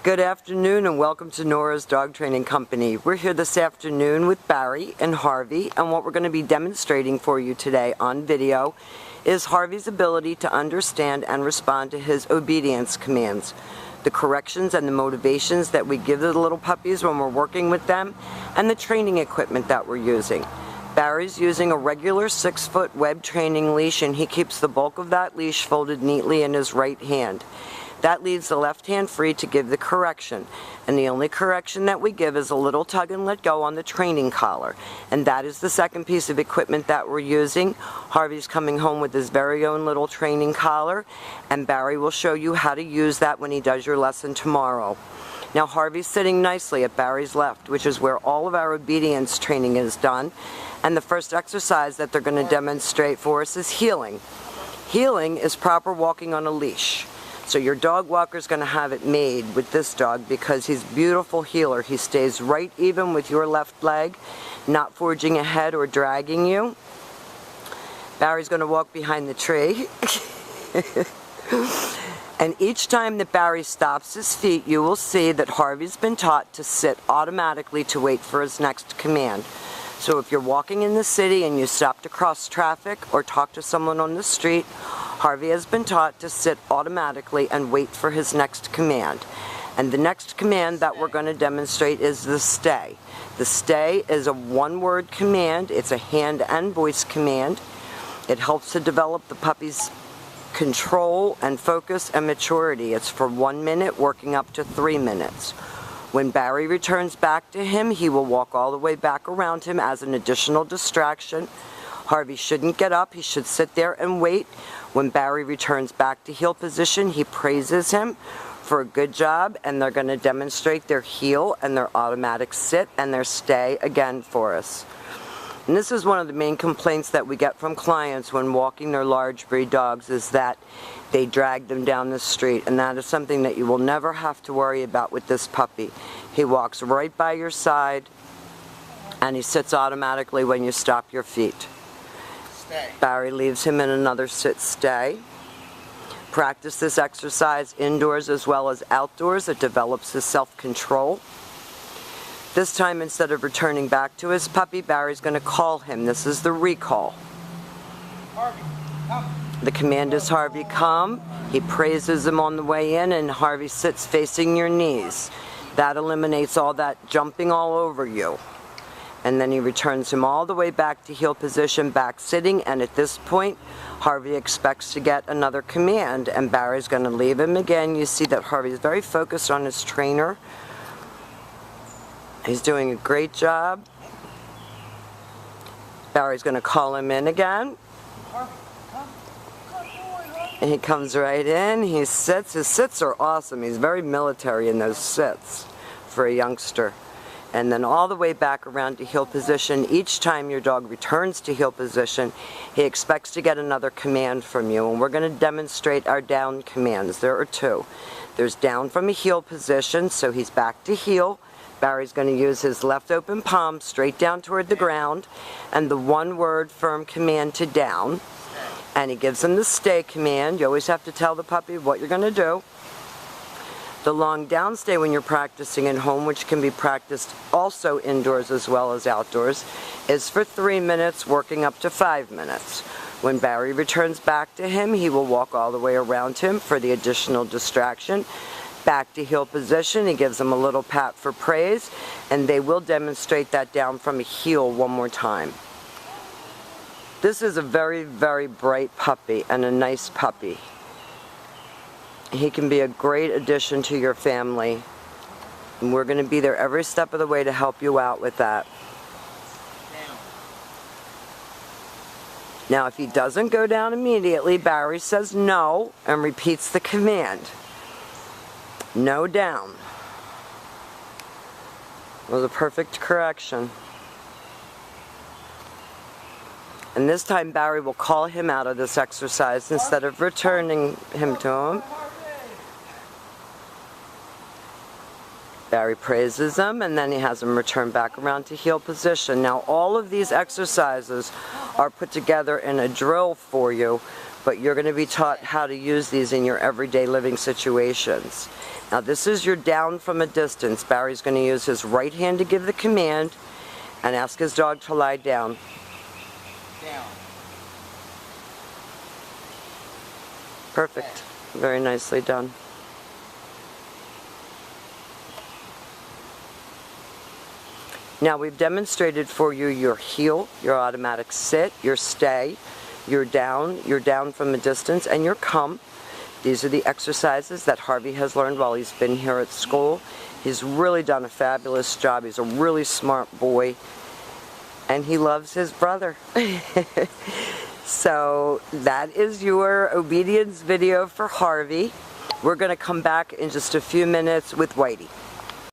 Good afternoon and welcome to Nora's Dog Training Company. We're here this afternoon with Barry and Harvey, and what we're going to be demonstrating for you today on video is Harvey's ability to understand and respond to his obedience commands, the corrections and the motivations that we give the little puppies when we're working with them, and the training equipment that we're using. Barry's using a regular 6-foot web training leash, and he keeps the bulk of that leash folded neatly in his right hand. That leaves the left hand free to give the correction, and the only correction that we give is a little tug and let go on the training collar, and that is the second piece of equipment that we're using. Harvey's coming home with his very own little training collar, and Barry will show you how to use that when he does your lesson tomorrow. Now Harvey's sitting nicely at Barry's left, which is where all of our obedience training is done, and the first exercise that they're going to demonstrate for us is heeling. Heeling is proper walking on a leash. So your dog walker is going to have it made with this dog because he's a beautiful heeler. He stays right even with your left leg, not forging ahead or dragging you. Barry's going to walk behind the tree. And each time that Barry stops his feet, you will see that Harvey's been taught to sit automatically to wait for his next command. So if you're walking in the city and you stop to cross traffic or talk to someone on the street, Harvey has been taught to sit automatically and wait for his next command. And the next command that we're going to demonstrate is the stay. The stay is a one-word command. It's a hand and voice command. It helps to develop the puppy's control and focus and maturity. It's for 1 minute, working up to 3 minutes. When Barry returns back to him, he will walk all the way back around him as an additional distraction. Harvey shouldn't get up. He should sit there and wait. When Barry returns back to heel position, he praises him for a good job, and they're going to demonstrate their heel and their automatic sit and their stay again for us. And this is one of the main complaints that we get from clients when walking their large breed dogs, is that they drag them down the street, and that is something that you will never have to worry about with this puppy. He walks right by your side, and he sits automatically when you stop your feet. Stay. Barry leaves him in another sit stay. Practice this exercise indoors as well as outdoors. It develops his self-control. This time, instead of returning back to his puppy, Barry's going to call him. This is the recall. Harvey, come. The command is Harvey, come. He praises him on the way in, and Harvey sits facing your knees. That eliminates all that jumping all over you. And then he returns him all the way back to heel position, back sitting, and at this point, Harvey expects to get another command, and Barry's going to leave him again. You see that Harvey's very focused on his trainer. He's doing a great job. Barry's going to call him in again. And he comes right in. He sits. His sits are awesome. He's very military in those sits for a youngster. And then all the way back around to heel position. Each time your dog returns to heel position, he expects to get another command from you. And we're going to demonstrate our down commands. There are two. There's down from a heel position, so he's back to heel. Barry's going to use his left open palm straight down toward the ground, and the one-word firm command to down. And he gives him the stay command. You always have to tell the puppy what you're going to do. The long down stay when you're practicing at home, which can be practiced also indoors as well as outdoors, is for 3 minutes, working up to 5 minutes. When Barry returns back to him, he will walk all the way around him for the additional distraction. Back to heel position, he gives him a little pat for praise, and they will demonstrate that down from a heel one more time. This is a very, very bright puppy and a nice puppy. He can be a great addition to your family, and we're going to be there every step of the way to help you out with that. Now, if he doesn't go down immediately, Barry says no and repeats the command. No down. It was a perfect correction. And this time Barry will call him out of this exercise instead of returning him to him. Barry praises him, and then he has him return back around to heel position. Now all of these exercises are put together in a drill for you, but you're going to be taught how to use these in your everyday living situations. Now this is your down from a distance. Barry's going to use his right hand to give the command and ask his dog to lie down. Down. Perfect. Very nicely done. Now we've demonstrated for you your heel, your automatic sit, your stay, your down from a distance, and your come. These are the exercises that Harvey has learned while he's been here at school. He's really done a fabulous job. He's a really smart boy, and he loves his brother. So that is your obedience video for Harvey. We're going to come back in just a few minutes with Whitey.